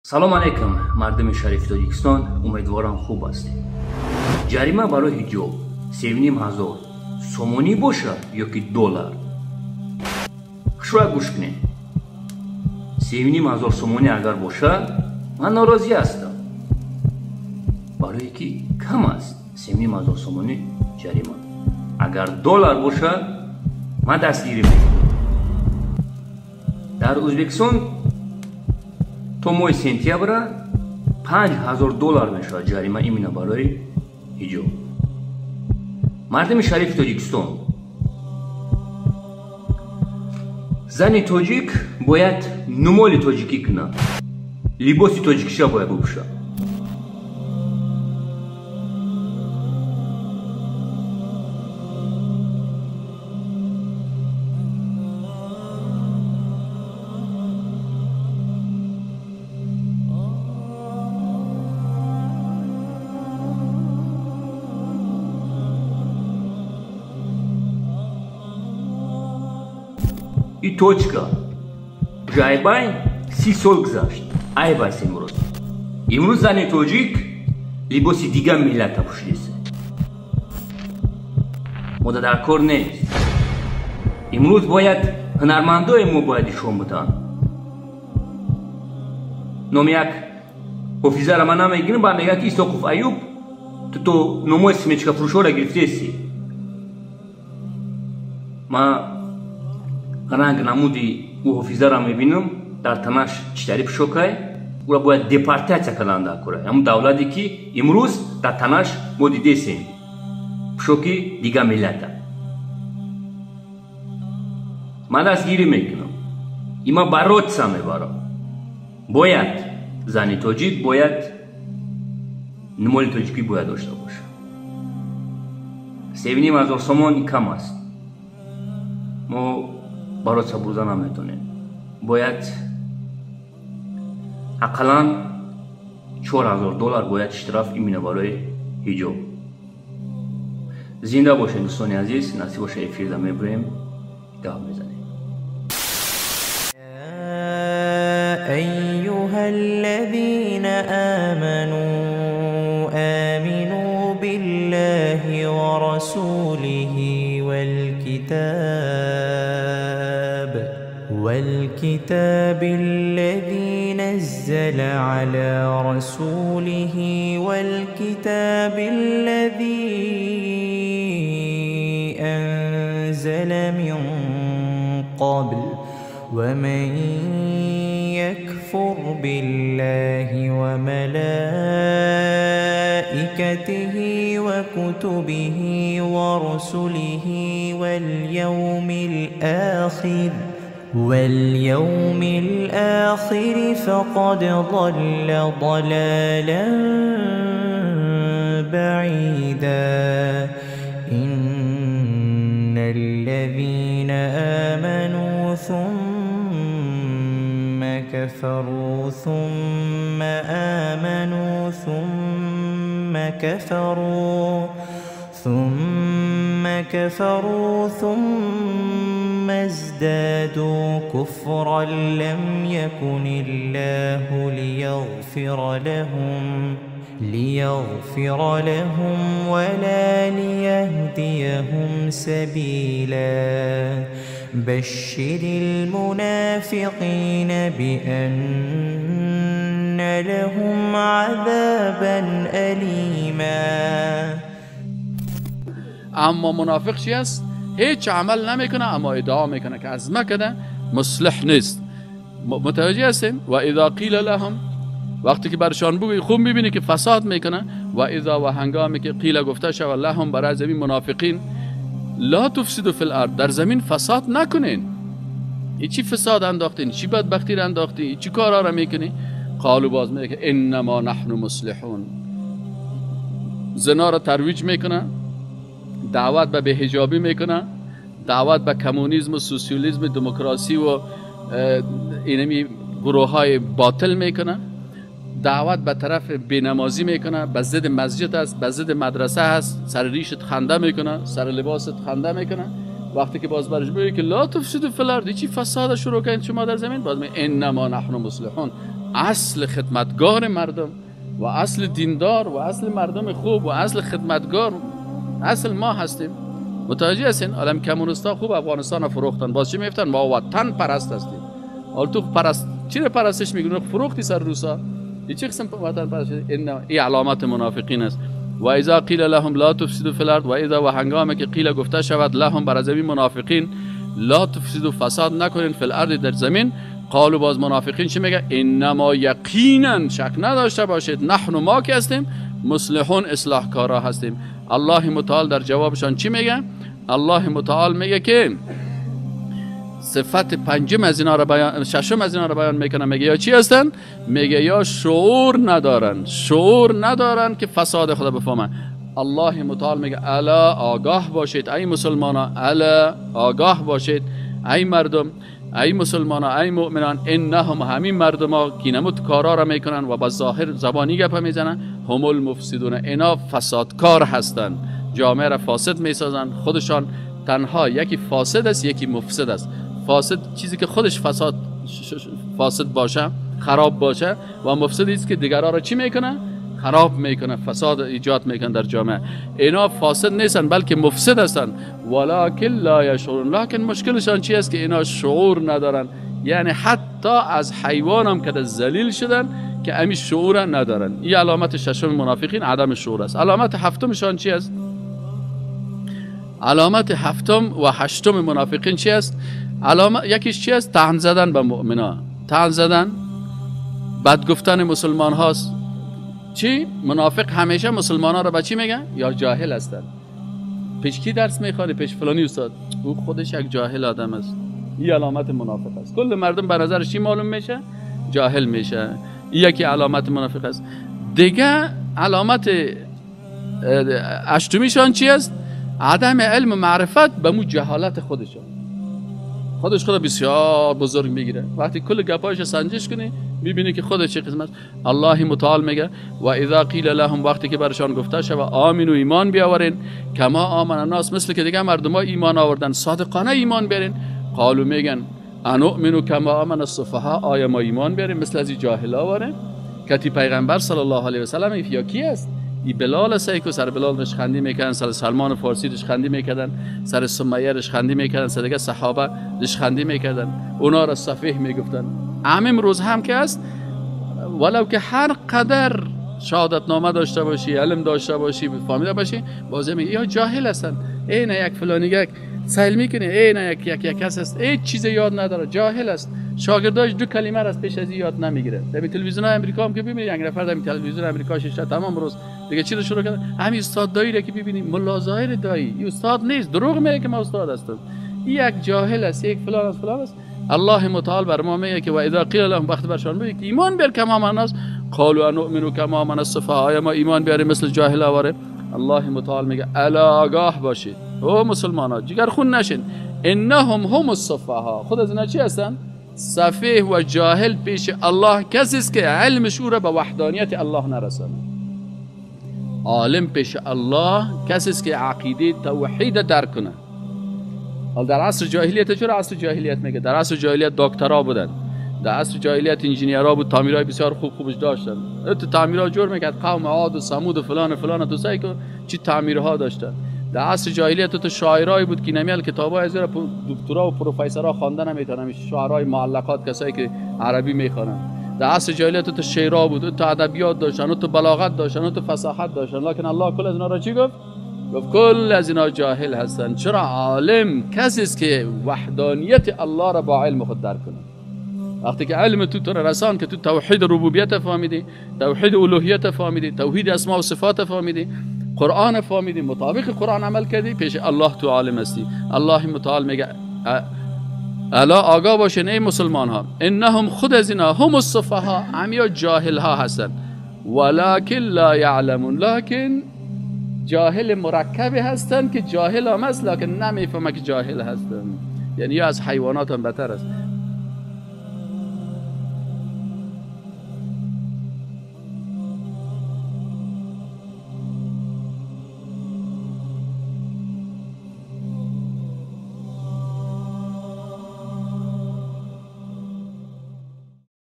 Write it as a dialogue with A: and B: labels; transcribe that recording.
A: салом алейкум, мардуми шарифи Тоҷикистон, умедворам хуб ҳастед. Ҷарима барои ҳиҷоб 3500 сомонӣ бошад ё ки доллар? хушроя гӯш кунед. 3500 сомонӣ агар бошад, ман норозӣ ҳастам, барое ки кам аст. 3500 сомонӣ ҷарима. агар доллар бошад, ман дастгирӣ мекунам. дар Ӯзбекистон то моҳи сентябра 5000 доллар мешавад ҷарима именно барои ҳиҷоб. мардуми шарифи Тоҷикистон, зани тоҷик бояд нумоли тоҷикӣ кунад, либоси тоҷикиша бояд бупӯшад. И точка. Уже айбайн 30 сол гузашт. Айб аст имрӯз. Имрӯз зани тоҷик либоси дигар миллата пӯшидааст. Мода дар кор нест. имрӯз бояд ҳунармандои мо бояд нишон буданд. номи як ҳофизара ман намегирам, ба мегӯяд ки Исоқов Аюб, ту то номои смечка фурӯшҳоро гирифтеси. Ман ранг намуди ӯ ҳофизаро мебинам, дар танаш читари пӯшокай, ӯро бояд депортатсия кардан дар кора. ҳамун давлате ки имрӯз дар танаш мо дидесем пӯшоки дигар миллата. ман дастгирӣ мекунам. има баротса мебарам. бояд зани тоҷик бояд нумоли тоҷикӣ бояд дошта бошад. 7000 сомон кам аст. мо барот сабурза наметонем. бояд ақаллан 4000 доллар бояд иштраф именно барои ҳиҷоб. зинда бошед дӯстони азиз. насиб боша эфирда мебурем, гап мезанем.
B: أيها الذين آمنوا آمنوا بالله ورسوله والكتاب الذي نزل على رسوله والكتاب الذي أنزل من قبل ومن يكفر بالله وملائكته وكتبه ورسله واليوم الآخر فقد ضل ضلالا بعيدا. إن الذين آمنوا ثم كفروا ثم آمنوا ثم كفروا ثم ازدادوا كفرا لم يكن الله ليغفر لهم ولا ليهديهم سبيلا. بشر المنافقين بأن لهم عذابا أليما.
C: اما منافق چی است؟ هیچ عمل نمیکنه اما ادعا میکنه که از مکه مصلح نیست. متوجه هستیم؟ و اذا قیل لهم، وقتی که برشان بگوی خوب میبینی که فساد میکنه. و اذا و هنگامی که قیل گفته شود لهم برای زمین منافقین لا تفسدوا فی الارض، در زمین فساد نکنین. ای چی فساد انداختین؟ چی بدبختی را انداختین؟ چی کارا را میکنی؟ قالوا باز میگه که انما نحن مصلحون. زنا را ترویج میکنه، دعوت به بی‌حجابی میکنه، دعوت به کمونیسم و سوسیالیسم دموکراسی و اینمی گروه های باطل میکنه، دعوت به طرف بینمازی میکنه، به ضد مسجد است، به ضد مدرسه است، سر ریشت خنده میکنه، سر لباست خنده میکنه. وقتی که باز برش بگه که لا تفسدوا فی الارض، چی فساد شروع کردید شما در زمین، باز میگه انما نحن مصلحون. اصل خدمتگار مردم و اصل دیندار و اصل مردم خوب و اصل خدمتگار اصل ما هستیم. متوجه هستین؟ عالم کمونیستا خوب افغانستان رو فروختن، باز چی میفتن؟ ما وطن پرست هستیم. حالا تو چی رو پرستش میگن؟ فروختی سر روسا. این چه قسم وطن پرست؟ این علامت منافقین است. و اذا قیل لهم لا تفسدوا فی الارض، و اذا و هنگامی که قیل گفته شود لهم بر زمین منافقین لا تفسدوا فساد نکنین فی الارض در زمین، قالوا باز منافقین چی میگه؟ انما یقینا شک نداشته باشید نحن ما که هستیم مصلحون اصلاح کارا هستیم. الله متعال در جوابشان چی میگه؟ الله متعال میگه که صفت پنجم از اینا رو بیان، ششم از اینا رو بیان میکنه، میگه یا چی هستن؟ میگه یا شعور ندارن که فساد خدا بفهمن. الله متعال میگه الا آگاه باشید ای مسلمانان، الا آگاه باشید ای مردم، ای مسلمانان، ای مؤمنان، انهم همین مردما که نمود کارا را میکنن و با ظاهر زبانی گپ میزنن، هم المفسدون، اینا فسادکار هستن، جامعه را فاسد میسازن. خودشان تنها یکی فاسد است یکی مفسد است. فاسد چیزی که خودش فاسد باشه، خراب باشه، و مفسد است که دیگران را چی میکنه؟ خراب میکنه، فساد ایجاد میکنه در جامعه. اینا فاسد نیستن بلکه مفسد هستن، ولکن لا یشعرون. لکن مشکلشان چی است که اینا شعور ندارن. یعنی حتی از حیوان هم که ذلیل شدن که امی شعور ندارن. این علامت ششم منافقین عدم شعور است. علامت هفتمشان چی است؟ علامت هفتم و هشتم منافقین چی است؟ یکیش چی است؟ طعن زدن به مؤمنان، طعن زدن، بد گفتن مسلمان هاست. چی؟ منافق همیشه مسلمان ها رو به چی میگن؟ یا جاهل هستن. پیش کی درس میخوانی؟ پیش فلانی استاد. او خودش یک جاهل آدم است. این علامت منافق است. کل مردم به نظرش چی معلوم میشه؟ جاهل میشه. این یکی علامت منافق است. دیگه علامت هشتمیشان چی است؟ عدم علم و معرفت به مو جهالت خودشان. خود بسیار بزرگ میگیره. وقتی کل گپایش سنجش کنی میبینی که خودش چه قسمت. الله متعال میگه و اذا قیل لهم، وقتی که برشان گفته شود آمنو ایمان بیاورین کما آمن الناس، مثل که دیگه مردم ها ایمان آوردن، صادقانه ایمان بیارین. قالو میگن انؤمنو کما آمن السفهاء، آیا ما ایمان بیاریم مثل از جاهلا واره؟ کتی پیغمبر صلی الله علیه و سلم یا کی است؟ ای بلال است که سر بلال رشخندی میکردن، سر سلمان فارسی رشخندی میکردن، سر سمیه رشخندی میکردن، سر دیگه صحابه رشخندی میکردن، اونا را سفیه میگفتن. همین روز هم که است، ولو که هر قدر شهادتنامه داشته باشی، علم داشته باشی، فهمیده باشی، بازم میگه یا جاهل هستن. این یک فلانیگه سیل میکنه، این یک کس است هیچ چیز یاد نداره، جاهل است. شاگرداش دو کلمه را از پیش از یاد نمیگیره. در تلویزیون امریکا هم که ببینید یک نفر در تلویزیون امریکا شش تمام روز دیگه چی رو شروع کرده؟ همین استاد دایی را که ببینید، ملا ظاهر دایی، این استاد نیست، دروغ میگه که ما استاد هستم. یک جاهل است، یک فلان است، فلان است. الله متعال بر ما میگه که و اذا قیل لهم، وقت برشان بگه که ایمان بیار کما آمن الناس، قالوا انؤمن کما آمن السفهاء، آیا ما ایمان بیاریم مثل جاهل آواره؟ الله متعال میگه الا آگاه باشید او مسلمانان، جگر خون نشین، انهم هم السفهاء، خود از اینا چی هستن؟ سفیه و جاهل پیش الله کسی است که علمش او را به وحدانیت الله نرسانه. عالم پیش الله کسی است که عقیده توحید درک کنه. در عصر جاهلیت چرا عصر جاهلیت میگه؟ در عصر جاهلیت دکترا بودن، در عصر جاهلیت انجینیرها بود، تعمیرهای بسیار خوبش داشتن. تو تعمیرها جور میکرد قوم عاد و ثمود و فلان تو سعی کن چی تعمیرها داشتن. در عصر جاهلیت تو شاعرایی بود که نمیال کتابای از دکترا و پروفسورها خواندن نمیتونن، شاعرای معلقات، کسایی که عربی میخوانن. در عصر جاهلیت تو شعرها بود، تو ادبیات داشتن، تو بلاغت داشتن، تو فصاحت داشتن. لکن الله کل از اینا را چی گفت؟ گفت کل از اینا جاهل هستن. چرا؟ عالم کسی است که وحدانیت الله را با علم خود درک کنه. وقتی که علم تو را رسان که تو توحید ربوبیت فهمیدی، توحید الوهیت فهمیدی، توحید اسماء و صفات فهمیدی، قرآن فهمیدی، مطابق قرآن عمل کردی، پیش الله تو عالم هستی. الله متعال میگه الا آگاه باشین ای مسلمان ها، انهم خود از اینا هم السفهاء، همیا جاهل ها هستن، ولکن لا یعلمون، لکن جاهل مرکبی هستن که جاهل هم است لکن نمیفهمه که جاهل هستن. یعنی یا از حیوانات هم بهتر است.